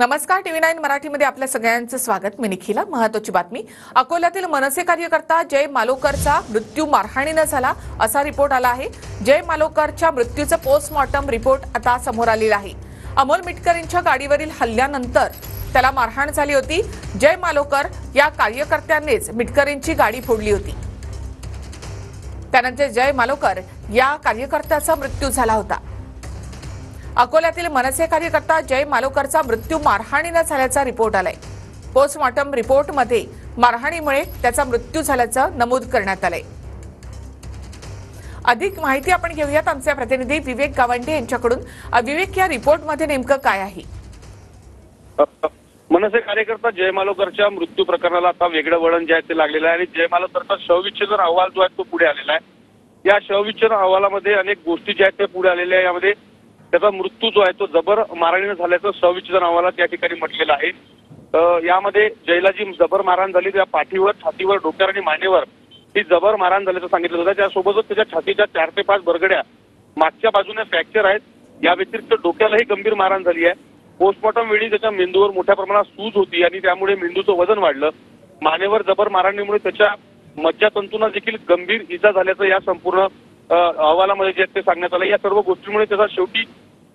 नमस्कार, TV9 मराठीमध्ये आपल्या सगळ्यांचं स्वागत. मी निखिला. महत्त्वाची बातमी. अकोल्यातील मनसे कार्यकर्ता जय मालोकरचा मृत्यू मारहाणीने झाला असा रिपोर्ट आला आहे. जय मालोकरच्या मृत्यूचा पोस्टमॉर्टम रिपोर्ट आता समोर आलेला आहे. अमोल मिटकरींच्या गाडीवरील हल्ल्यानंतर त्याला मारहाण झाली होती. जय मालोकर या कार्यकर्त्यांनीच मिटकरींची गाडी फोडली होती. त्यानंतर जय मालोकर या कार्यकर्त्याचा मृत्यू झाला होता. अकोल्यातील मनसे कार्यकर्ता जय मालोकरचा मृत्यू मारहाणीने झाल्याचा रिपोर्ट आलाय. पोस्टमॉर्टम रिपोर्टमध्ये मारहाणीमुळे त्याचा मृत्यू झाल्याचं नमूद करण्यात आलंय. अधिक माहिती आपण घेऊयात आमचे प्रतिनिधी विवेक गावंडे यांच्याकडून. विवेक, या रिपोर्टमध्ये नेमकं काय आहे? मनसे कार्यकर्ता जय मालोकरच्या मृत्यू प्रकरणाला आता वेगळं वळण जे आहे ते लागलेलं आहे आणि जय मालोकरचा शवविच्छेदन अहवाल जो आहे तो पुढे आलेला आहे. या शवविच्छेदन अहवालामध्ये अनेक गोष्टी ज्या आहेत त्या पुढे आलेल्या आहे. यामध्ये त्याचा मृत्यू जो आहे तो जबर मारहाणीने झाल्याचं शवविच्छेदन अहवालात या ठिकाणी म्हटलेलं आहे. यामध्ये जयला जी जबर मारहाण झाली त्या पाठीवर, छातीवर, डोक्यावर आणि मानेवर ही जबर मारहाण झाल्याचं सांगितलं होतं. त्यासोबतच त्याच्या छातीच्या 4 ते 5 बरगड्या मागच्या बाजूने फ्रॅक्चर आहेत. या व्यतिरिक्त डोक्यालाही गंभीर मारहाण झाली आहे. पोस्टमॉर्टम वेळी त्याच्या मेंदूवर मोठ्या प्रमाणात सूज होती आणि त्यामुळे मेंदूचं वजन वाढलं. मानेवर जबर मारहाणीमुळे त्याच्या मज्जातंतूंना देखील गंभीर इजा झाल्याचं या संपूर्ण अहवालामध्ये जे ते सांगण्यात आलं. या सर्व गोष्टींमुळे त्याचा शेवटी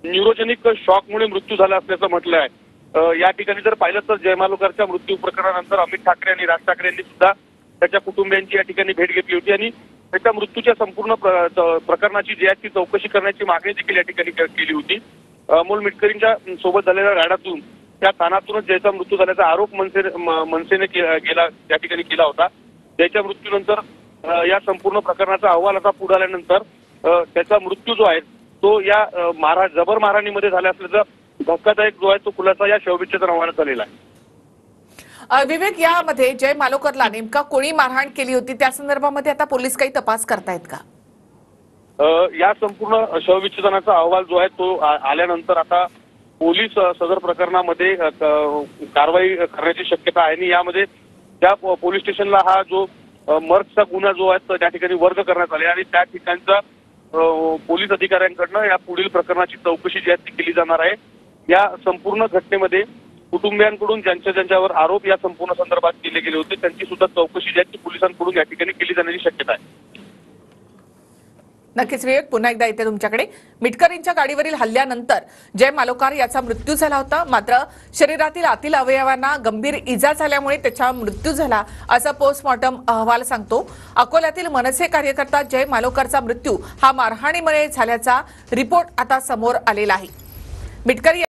न्यूरोजेनिक शॉकमुळे मृत्यू झाला असल्याचं म्हटलं आहे. या ठिकाणी जर पाहिलं तर जय मालोकरच्या मृत्यू प्रकरणानंतर अमित ठाकरे आणि राज ठाकरे यांनी सुद्धा त्याच्या कुटुंबियांची या ठिकाणी भेट घेतली होती आणि त्याच्या मृत्यूच्या संपूर्ण प्रकरणाची जी आहे ती चौकशी करण्याची मागणी देखील या ठिकाणी केली होती. अमोल मिटकरींच्या सोबत झालेल्या राडातून त्या ताणातूनच जयचा मृत्यू झाल्याचा आरोप मनसेने गेला त्या ठिकाणी केला होता. जयच्या मृत्यूनंतर या संपूर्ण प्रकरणाचा अहवाल आता पुढे आल्यानंतर त्याचा मृत्यू जो आहे तो या जबर मारहाणीमध्ये झाला असल्याचा धक्कादायक जो आहे तो खुलासा या शवविच्छेदन अहवालात झालेला आहे. विवेक, यामध्ये जय मालोकरला नेमका कोणी मारहाण केली होती त्या संदर्भामध्ये आता पोलीस काही तपास करतायत का? या संपूर्ण शवविच्छेदनाचा अहवाल जो आहे तो आल्यानंतर आता पोलीस सदर प्रकरणामध्ये कारवाई करण्याची शक्यता आहे आणि यामध्ये त्या पोलीस स्टेशनला हा जो मर्डरचा गुन्हा जो आहे तो त्या ठिकाणी वर्ग करण्यात आले आणि त्या ठिकाणचा पोलीस अधिकाऱ्यांकडनं या पुढील प्रकरणाची चौकशी जी आहे ती केली जाणार आहे. या संपूर्ण घटनेमध्ये कुटुंबियांकडून ज्यांच्यावर आरोप या संपूर्ण संदर्भात केले गेले होते त्यांची सुद्धा चौकशी जी आहे ती पोलिसांकडून या ठिकाणी केली जाण्याची शक्यता आहे. नक्कीच विवेक, पुन्हा एकदा येते तुमच्याकडे. मिटकरींच्या गाडीवरील हल्ल्यानंतर जय मालोकर याचा मृत्यू झाला होता. मात्र शरीरातील आतील अवयवांना गंभीर इजा झाल्यामुळे त्याचा मृत्यू झाला असा पोस्टमॉर्टम अहवाल सांगतो. अकोल्यातील मनसे कार्यकर्ता जय मालोकरचा मृत्यू हा मारहाणीमुळे झाल्याचा रिपोर्ट आता समोर आलेला आहे. मिटकरी